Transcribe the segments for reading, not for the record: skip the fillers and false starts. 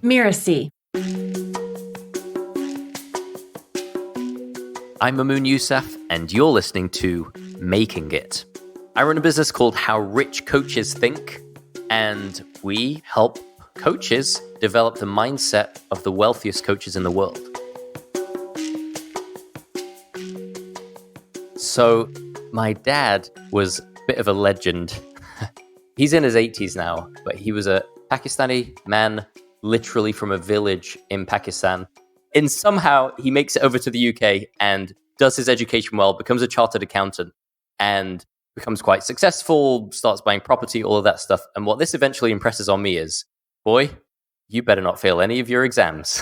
Mirasee. I'm Mamoon Yusaf, and you're listening to Making It. I run a business called How Rich Coaches Think, and we help coaches develop the mindset of the wealthiest coaches in the world. So, my dad was a bit of a legend. He's in his 80s now, but he was a Pakistani man, literally from a village in Pakistan. And somehow he makes it over to the UK and does his education well, becomes a chartered accountant, and becomes quite successful, starts buying property, all of that stuff. And what this eventually impresses on me is, boy, you better not fail any of your exams.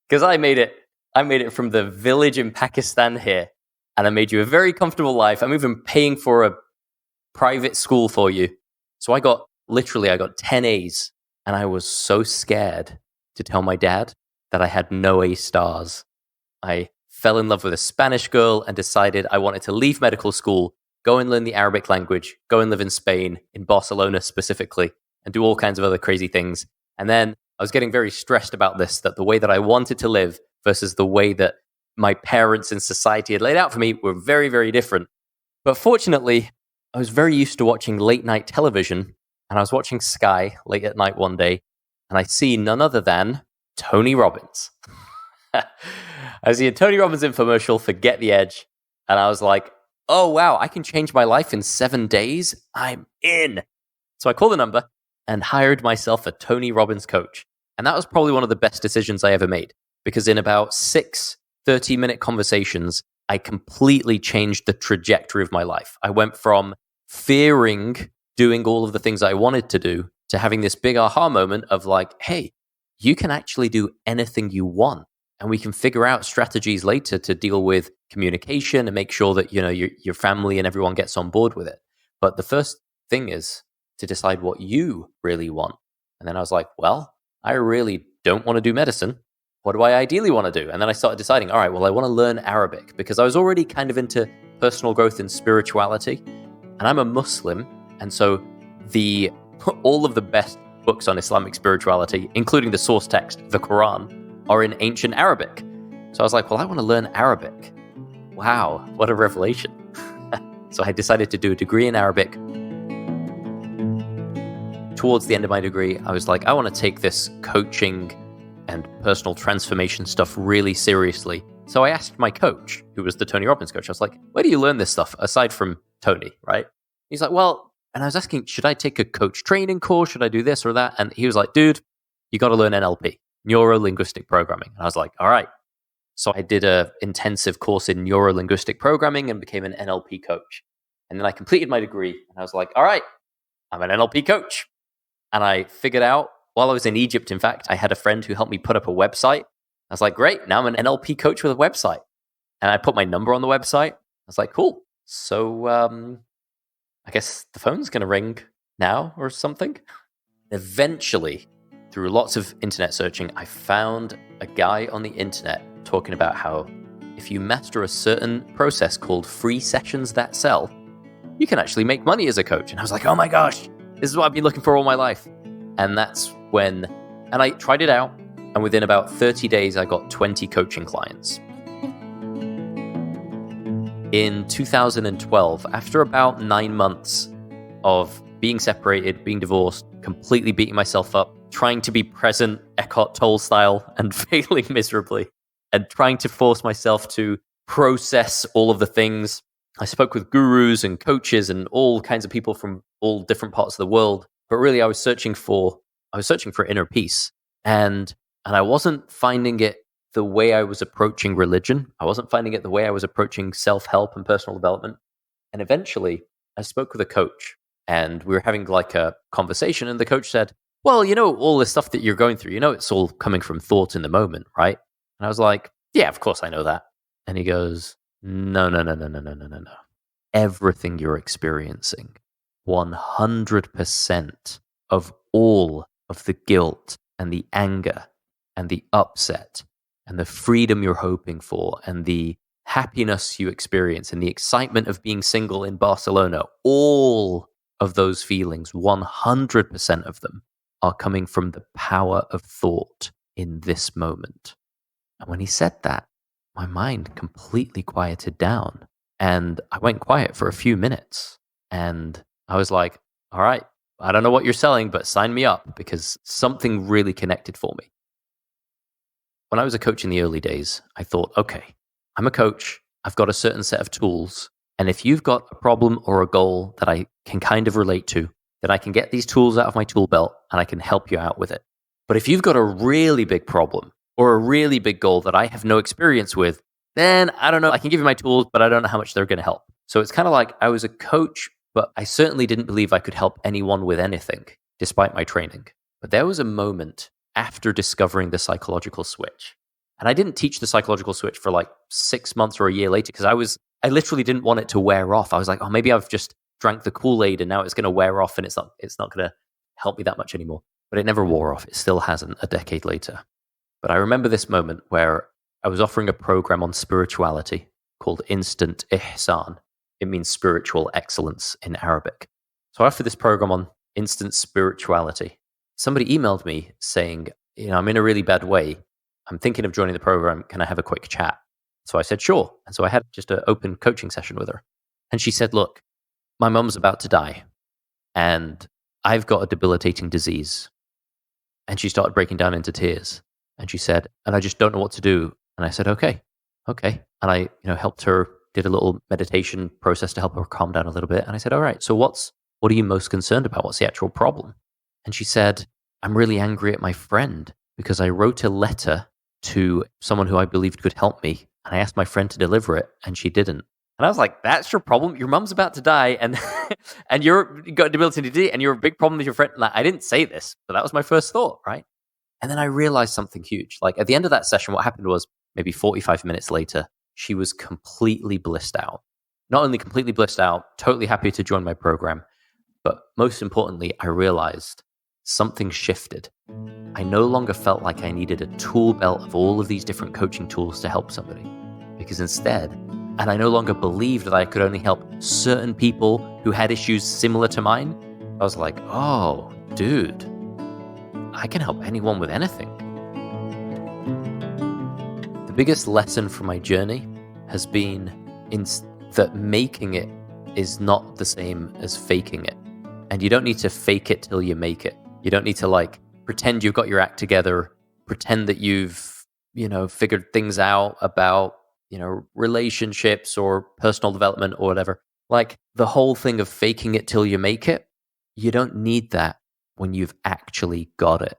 Because I made it from the village in Pakistan here, and I made you a very comfortable life. I'm even paying for a private school for you. So I got 10 A's, and I was so scared to tell my dad that I had no A stars. I fell in love with a Spanish girl and decided I wanted to leave medical school, go and learn the Arabic language, go and live in Spain, in Barcelona specifically, and do all kinds of other crazy things. And then I was getting very stressed about this, that the way that I wanted to live versus the way that my parents and society had laid out for me were very, very different. But fortunately, I was very used to watching late night television, and I was watching Sky late at night one day, and I see none other than Tony Robbins. I see a Tony Robbins infomercial for Get the Edge, and I was like, oh wow, I can change my life in 7 days? I'm in. So I called the number and hired myself a Tony Robbins coach. And that was probably one of the best decisions I ever made, because in about 6 30-minute conversations, I completely changed the trajectory of my life. I went from fearing doing all of the things I wanted to do to having this big aha moment of like, hey, you can actually do anything you want. And we can figure out strategies later to deal with communication and make sure that, your family and everyone gets on board with it. But the first thing is to decide what you really want. And then I was like, well, I really don't want to do medicine. What do I ideally want to do? And then I started deciding, all right, well, I want to learn Arabic, because I was already kind of into personal growth and spirituality. And I'm a Muslim. And so all of the best books on Islamic spirituality, including the source text, the Quran, are in ancient Arabic. So I was like, well, I want to learn Arabic. Wow, what a revelation. So I decided to do a degree in Arabic. Towards the end of my degree, I was like, I want to take this coaching and personal transformation stuff really seriously. So I asked my coach, who was the Tony Robbins coach, I was like, where do you learn this stuff aside from Tony, right? He's like, well, and I was asking, should I take a coach training course? Should I do this or that? And he was like, dude, you got to learn NLP, neuro-linguistic programming. And I was like, all right. So I did an intensive course in neuro-linguistic programming and became an NLP coach. And then I completed my degree, and I was like, all right, I'm an NLP coach. And I figured out, while I was in Egypt, in fact, I had a friend who helped me put up a website. I was like, great, now I'm an NLP coach with a website. And I put my number on the website. I was like, cool. So I guess the phone's going to ring now or something. Eventually, through lots of internet searching, I found a guy on the internet talking about how if you master a certain process called free sessions that sell, you can actually make money as a coach. And I was like, oh my gosh, this is what I've been looking for all my life. And that's when, and I tried it out. And within about 30 days, I got 20 coaching clients. In 2012, after about 9 months of being separated, being divorced, completely beating myself up, trying to be present Eckhart Tolle style and failing miserably, and trying to force myself to process all of the things, I spoke with gurus and coaches and all kinds of people from all different parts of the world. But really, I was searching for inner peace, and I wasn't finding it the way I was approaching religion. I wasn't finding it the way I was approaching self-help and personal development. And eventually, I spoke with a coach, and we were having like a conversation, and the coach said, well, all this stuff that you're going through, it's all coming from thought in the moment, right? And I was like, yeah, of course I know that. And he goes, no. Everything you're experiencing, 100% of all of the guilt and the anger and the upset and the freedom you're hoping for and the happiness you experience and the excitement of being single in Barcelona, all of those feelings, 100% of them are coming from the power of thought in this moment. And when he said that, my mind completely quieted down. And I went quiet for a few minutes. And I was like, all right, I don't know what you're selling, but sign me up, because something really connected for me. When I was a coach in the early days, I thought, okay, I'm a coach. I've got a certain set of tools. And if you've got a problem or a goal that I can kind of relate to, then I can get these tools out of my tool belt and I can help you out with it. But if you've got a really big problem or a really big goal that I have no experience with, then I don't know. I can give you my tools, but I don't know how much they're going to help. So it's kind of like I was a coach, but I certainly didn't believe I could help anyone with anything, despite my training. But there was a moment after discovering the psychological switch. And I didn't teach the psychological switch for like 6 months or a year later, because I literally didn't want it to wear off. I was like, oh, maybe I've just drank the Kool-Aid and now it's going to wear off and it's not going to help me that much anymore. But it never wore off. It still hasn't a decade later. But I remember this moment where I was offering a program on spirituality called Instant Ihsan. It means spiritual excellence in Arabic. So I offered this program on instant spirituality. Somebody emailed me saying, I'm in a really bad way. I'm thinking of joining the program. Can I have a quick chat? So I said, sure. And so I had just an open coaching session with her. And she said, look, my mum's about to die and I've got a debilitating disease. And she started breaking down into tears. And she said, and I just don't know what to do. And I said, okay. And I, helped her, did a little meditation process to help her calm down a little bit. And I said, all right, so what are you most concerned about? What's the actual problem? And she said, I'm really angry at my friend because I wrote a letter to someone who I believed could help me. And I asked my friend to deliver it and she didn't. And I was like, that's your problem? Your mum's about to die and and you got a debilitating disease and you're a big problem with your friend. Like, I didn't say this, but that was my first thought, right? And then I realized something huge. Like at the end of that session, what happened was maybe 45 minutes later, she was completely blissed out. Not only completely blissed out, totally happy to join my program, but most importantly, I realized something shifted. I no longer felt like I needed a tool belt of all of these different coaching tools to help somebody, because instead, and I no longer believed that I could only help certain people who had issues similar to mine. I was like, oh, dude, I can help anyone with anything. The biggest lesson from my journey has been that making it is not the same as faking it. And you don't need to fake it till you make it. You don't need to pretend you've got your act together, pretend that you've, figured things out about, relationships or personal development or whatever. Like the whole thing of faking it till you make it, you don't need that when you've actually got it.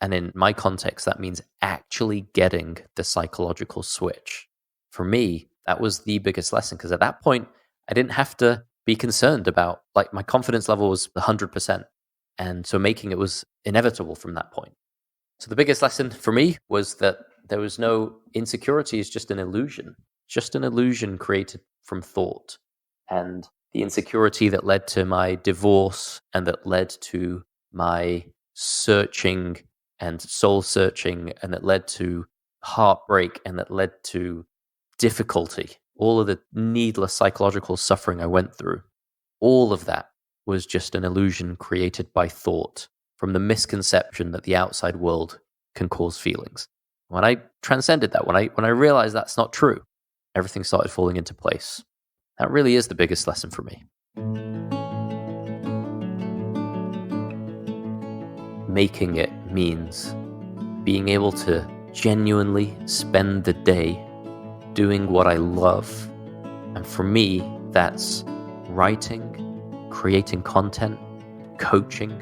And in my context, that means actually getting the psychological switch. For me, that was the biggest lesson, because at that point, I didn't have to be concerned about, my confidence level was 100%. And so making it was inevitable from that point. So the biggest lesson for me was that there was no insecurity, is just an illusion created from thought. And the insecurity that led to my divorce and that led to my searching and soul searching and that led to heartbreak and that led to difficulty, all of the needless psychological suffering I went through, all of that was just an illusion created by thought from the misconception that the outside world can cause feelings. When I transcended that, when I realized that's not true, everything started falling into place. That really is the biggest lesson for me. Making it means being able to genuinely spend the day doing what I love. And for me, that's writing, creating content, coaching,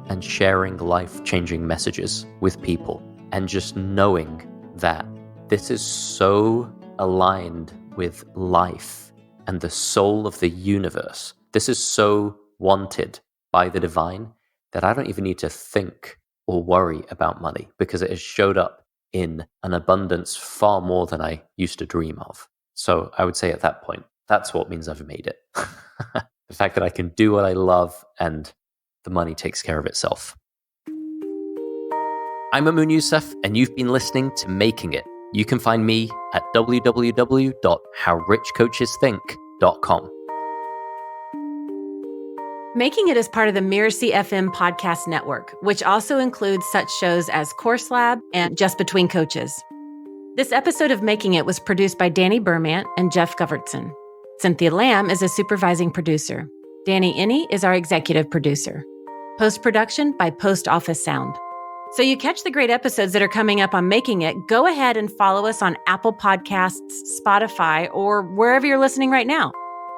and sharing life-changing messages with people. And just knowing that this is so aligned with life and the soul of the universe. This is so wanted by the divine that I don't even need to think or worry about money, because it has showed up in an abundance far more than I used to dream of. So I would say at that point, that's what means I've made it. The fact that I can do what I love and the money takes care of itself. I'm Mamoon Yusaf, and you've been listening to Making It. You can find me at www.howrichcoachesthink.com. Making It is part of the Mirasee FM podcast network, which also includes such shows as Course Lab and Just Between Coaches. This episode of Making It was produced by Danny Bermant and Jeff Govertson. Cynthia Lamb is a supervising producer. Danny Inney is our executive producer. Post-production by Post Office Sound. So you catch the great episodes that are coming up on Making It, go ahead and follow us on Apple Podcasts, Spotify, or wherever you're listening right now.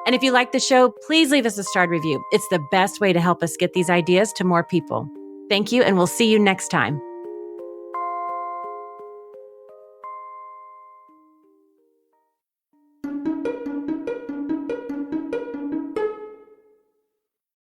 And if you like the show, please leave us a starred review. It's the best way to help us get these ideas to more people. Thank you, and we'll see you next time.